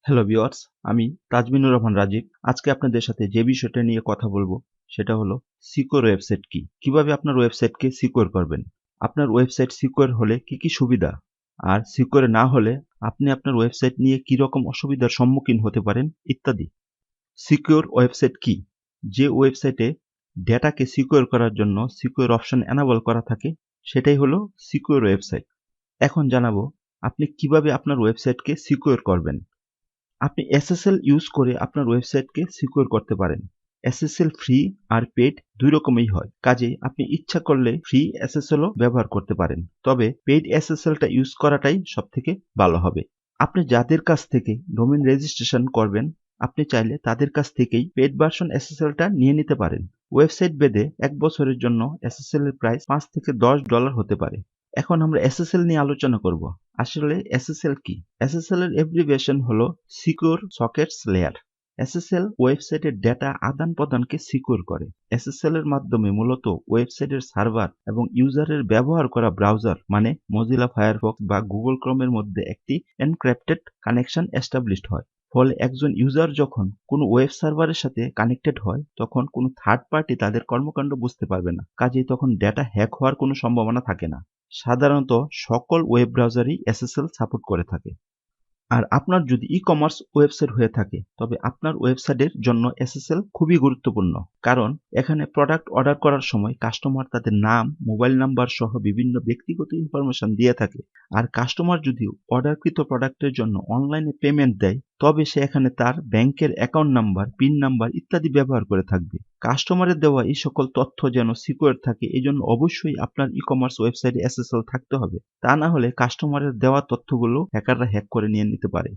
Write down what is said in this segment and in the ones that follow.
Hello viewers, আমি তাজমিনুর রহমান রাজীব। আজকে আপনাদের সাথে যে বিষয়টা নিয়ে কথা বলবো সেটা হলো সিকিউর ওয়েবসাইট কি? কিভাবে আপনার ওয়েবসাইটকে সিকিউর করবেন? আপনার ওয়েবসাইট সিকিউর হলে কি সুবিধা? আর সিকিউর না হলে আপনি আপনার ওয়েবসাইট নিয়ে কি রকম অসুবিধার সম্মুখীন হতে পারেন ইত্যাদি। সিকিউর ওয়েবসাইট কি? যে ওয়েবসাইটে ডেটাকে সিকিউর করার জন্য সিকিউর অপশন এনেবল করা থাকে সেটাই হলো সিকিউর ওয়েবসাইট। এখন জানাবো আপনি কিভাবে আপনার ওয়েবসাইটকে সিকিউর করবেন। আপনি SSL ইউজ করে আপনার ওয়েবসাইটকে সিকিউর করতে পারেন। SSL ফ্রি আর পেইড দুই রকমই হয়। কাজেই আপনি ইচ্ছা করলে ফ্রি SSL ও ব্যবহার করতে পারেন। তবে পেইড SSLটা ইউজ করাটাই সবথেকে ভালো হবে। আপনি যাদের কাছ থেকে ডোমেইন রেজিস্ট্রেশন করবেন, আপনি চাইলে তাদের কাছ থেকেই পেইড ভার্সন SSLটা নিয়ে নিতে পারেন। ওয়েবসাইট ভেদে ১ বছরের জন্য SSL এর প্রাইস $৫ থেকে $১০ হতে পারে। এখন আমরা SSL নিয়ে আলোচনা করব। আসলে SSL কি? SSL এর অ্যাব্রিভিয়েশন হলো সিকিউর সকেটস লেয়ার। SSL ওয়েবসাইটের ডেটা আদান-প্রদানকে সিকিউর করে। SSL এর মাধ্যমে মূলত ওয়েবসাইটের সার্ভার এবং ইউজারের ব্যবহার করা ব্রাউজার মানে মজিলা ফায়ারফক্স বা গুগল ক্রোমের মধ্যে একটি এনক্রিপ্টেড কানেকশন এস্টাবলিশড হয়। ফলে একজন ইউজার যখন কোনো ওয়েব সার্ভারের সাথে কানেক্টেড হয় তখন কোনো থার্ড পার্টি তাদের কর্মকাণ্ড বুঝতে পারবে না। কাজেই তখন ডেটা হ্যাক হওয়ার কোনো সম্ভাবনা থাকে না। সাধারণত সকল ওয়েব ব্রাউজারই SSL সাপোর্ট করে থাকে। আর আপনার যদি ই-কমার্স ওয়েবসাইট হয়ে থাকে তবে আপনার ওয়েবসাইটের জন্য SSL খুবই গুরুত্বপূর্ণ। কারণ এখানে প্রোডাক্ট অর্ডার করার সময় কাস্টমার তাদের নাম, মোবাইল নাম্বার সহ বিভিন্ন ব্যক্তিগত ইনফরমেশন দিয়ে থাকে। আর কাস্টমার যদি অর্ডারকৃত প্রোডাক্টের জন্য অনলাইনে পেমেন্ট দেয় তবে সে এখানে তার ব্যাংকের অ্যাকাউন্ট নাম্বার, পিন নাম্বার ইত্যাদি ব্যবহার করে থাকবে। কাস্টমারের দেওয়া এই সকল তথ্য যেন সিকিউর থাকে এজন্য অবশ্যই আপনার ই-কমার্স ওয়েবসাইটে SSL থাকতে হবে। তা না হলে কাস্টমারের দেওয়া তথ্যগুলো হ্যাকাররা হ্যাক করে নিয়ে নিতে পারে।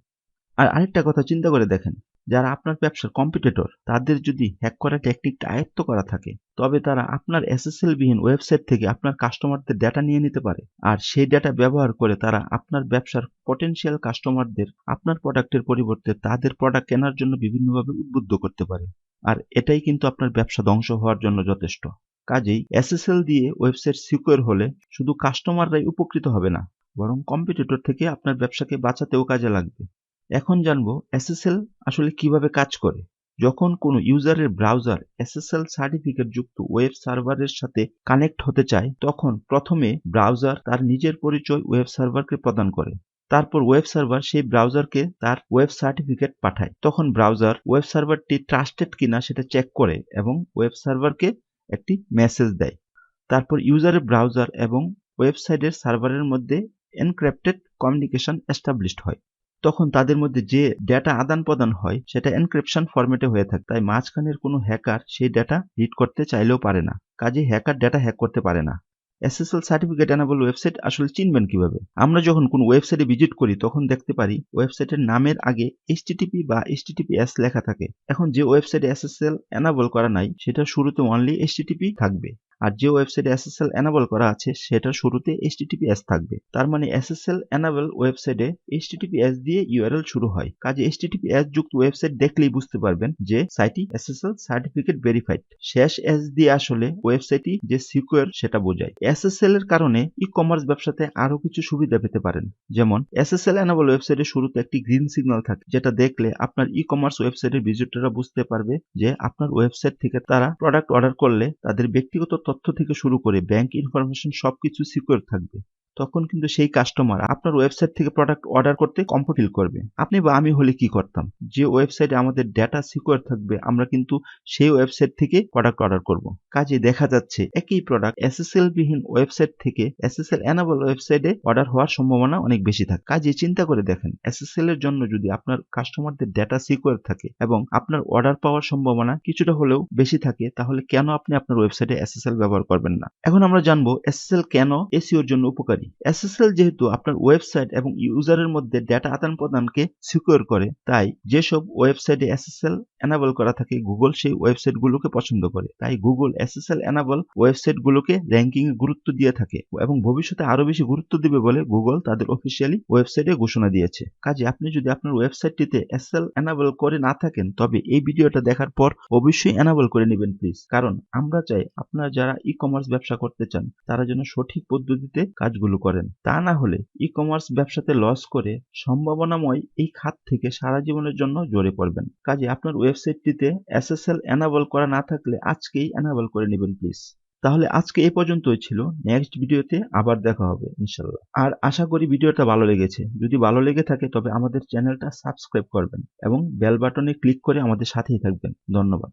আর আরেকটা কথা চিন্তা করে দেখেন, যারা আপনার ব্যবসার কম্পিটিটর তাদের যদি হ্যাক করার টেকনিকটা আয়ত্ত করা থাকে তবে তারা আপনার SSL বিহীন ওয়েবসাইট থেকে আপনার কাস্টমারদের ডেটা নিয়ে নিতে পারে। আর সেই ডেটা ব্যবহার করে তারা আপনার ব্যবসার পটেনশিয়াল কাস্টমারদের আপনার প্রোডাক্টের পরিবর্তে তাদের প্রোডাক্ট কেনার জন্য বিভিন্নভাবে উদ্বুদ্ধ করতে পারে। আর এটাই কিন্তু আপনার ব্যবসা ধ্বংস হওয়ার জন্য যথেষ্ট। কাজেই SSL দিয়ে ওয়েবসাইট সিকিউর হলে শুধু কাস্টমাররাই উপকৃত হবে না, বরং কম্পিটিটর থেকে আপনার ব্যবসাকে বাঁচাতেও কাজে লাগবে। এখন জানবো SSL আসলে কিভাবে কাজ করে। যখন কোনো ইউজারের ব্রাউজার SSL সার্টিফিকেট যুক্ত ওয়েব সার্ভারের সাথে কানেক্ট হতে চায় তখন প্রথমে ব্রাউজার তার নিজের পরিচয় ওয়েব সার্ভারকে প্রদান করে। তারপর ওয়েব সার্ভার সেই ব্রাউজারকে তার ওয়েব সার্টিফিকেট পাঠায়। তখন ব্রাউজার ওয়েব সার্ভারটি ট্রাস্টেড কিনা সেটা চেক করে এবং ওয়েব সার্ভারকে একটি মেসেজ দেয়। তারপর ইউজারের ব্রাউজার এবং ওয়েবসাইটের সার্ভারের মধ্যে এনক্রিপ্টেড কমিউনিকেশন এস্টাবলিশড হয়। তখন তাদের মধ্যে যে ডেটা আদান-প্রদান হয় সেটা এনক্রিপশন ফরম্যাটে হয়ে থাকে। তাই মাঝখানের কোনো হ্যাকার সেই ডেটা রিড করতে চাইলেও পারে না। কাজেই হ্যাকার ডেটা হ্যাক করতে পারে না। SSL সার্টিফিকেট এনেবল ওয়েবসাইট আসলে চিনবেন কিভাবে? আমরা যখন কোনো ওয়েবসাইটে ভিজিট করি তখন দেখতে পারি ওয়েবসাইটের নামের আগে HTTP বা HTTPS লেখা থাকে। এখন যে ওয়েবসাইটে SSL এনেবল করা নাই সেটার শুরুতে অনলি HTTP থাকবে। আর যে ওয়েবসাইটে SSL এনেবল করা আছে সেটার শুরুতে HTTPS থাকবে। তার মানে SSL এনেবল ওয়েবসাইটে HTTPS দিয়ে URL শুরু হয়। কাজে HTTPS যুক্ত ওয়েবসাইট দেখলেই বুঝতে পারবেন যে সাইটটি SSL সার্টিফিকেট ভেরিফাইড। শেষ S দিয়ে আসলে ওয়েবসাইটটি যে সিকিউর সেটা বোঝায়। SSL এর কারণে ই-কমার্স ব্যবসাতে আরো কিছু সুবিধা পেতে পারেন। যেমন SSL এনেবল ওয়েবসাইটের শুরুতে একটি গ্রিন সিগন্যাল থাকে যেটা দেখলে আপনার ই-কমার্স ওয়েবসাইটের ভিজিটররা বুঝতে পারবে যে আপনার ওয়েবসাইট থেকে তারা প্রোডাক্ট অর্ডার করলে তাদের ব্যক্তিগত তথ্য থেকে শুরু করে ব্যাংক ইনফরমেশন সবকিছু সিকিউর থাকবে। তখন কিন্তু সেই কাস্টমার আপনার ওয়েবসাইট থেকে প্রোডাক্ট অর্ডার করতে কমফোর্ট ফিল করবে। আপনি বা আমি হলে কি করতাম? যে ওয়েবসাইটে আমাদের ডেটা সিকিউর থাকবে আমরা কিন্তু সেই ওয়েবসাইট থেকে প্রোডাক্ট অর্ডার করব। কাজে দেখা যাচ্ছে একই প্রোডাক্ট SSL বিহীন ওয়েবসাইট থেকে SSL এনেবল ওয়েবসাইটে অর্ডার হওয়ার সম্ভাবনা অনেক বেশি থাকে। কাজে চিন্তা করে দেখেন SSL এর জন্য যদি আপনার কাস্টমারদের ডেটা সিকিউর থাকে এবং আপনার অর্ডার পাওয়ার সম্ভাবনা কিছুটা হলেও বেশি থাকে তাহলে কেন আপনি আপনার ওয়েবসাইটে SSL ব্যবহার করবেন না? এখন আমরা জানবো SSL কেন SEO এর জন্য উপকারী। SSL যেহেতু আপনার ওয়েবসাইট এবং ইউজারের মধ্যে ডেটা আদান-প্রদানকে সিকিউর করে তাই যেসব ওয়েবসাইটে SSL এনাবল করা থাকে গুগল সেই ওয়েবসাইটগুলোকে পছন্দ করে। তাই গুগল SSL এনাবল ওয়েবসাইটগুলোকে র্যাঙ্কিং এ গুরুত্ব দিয়ে থাকে এবং ভবিষ্যতে আরো বেশি গুরুত্ব দিবে বলে গুগল তাদের অফিসিয়ালি ওয়েবসাইটে ঘোষণা দিয়েছে। কাজে আপনি যদি আপনার ওয়েবসাইটটিতে SSL এনাবল করে না থাকেন তবে এই ভিডিওটা দেখার পর অবশ্যই এনাবল করে নেবেন প্লিজ। কারণ আমরা চাই আপনারা যারা ই-কমার্স ব্যবসা করতে চান তারা যেন সঠিক পদ্ধতিতে কাজগুলো করেন। তা না হলে ই-কমার্স ব্যবসাতে লস করে সম্ভাবনাময় এই খাত থেকে সারা জীবনের জন্য ঝরে পড়বেন। কাজে আপনার ওয়েবসাইটটিতে SSL এনাবল করা না থাকলে আজকেই এনাবল করে নেবেন প্লিজ। তাহলে আজকে এই পর্যন্তই ছিল। নেক্সট ভিডিওতে আবার দেখা হবে ইনশাল্লাহ। আর আশা করি ভিডিওটা ভালো লেগেছে। যদি ভালো লেগে থাকে তবে আমাদের চ্যানেলটা সাবস্ক্রাইব করবেন এবং বেল বাটনে ক্লিক করে আমাদের সাথেই থাকবেন। ধন্যবাদ।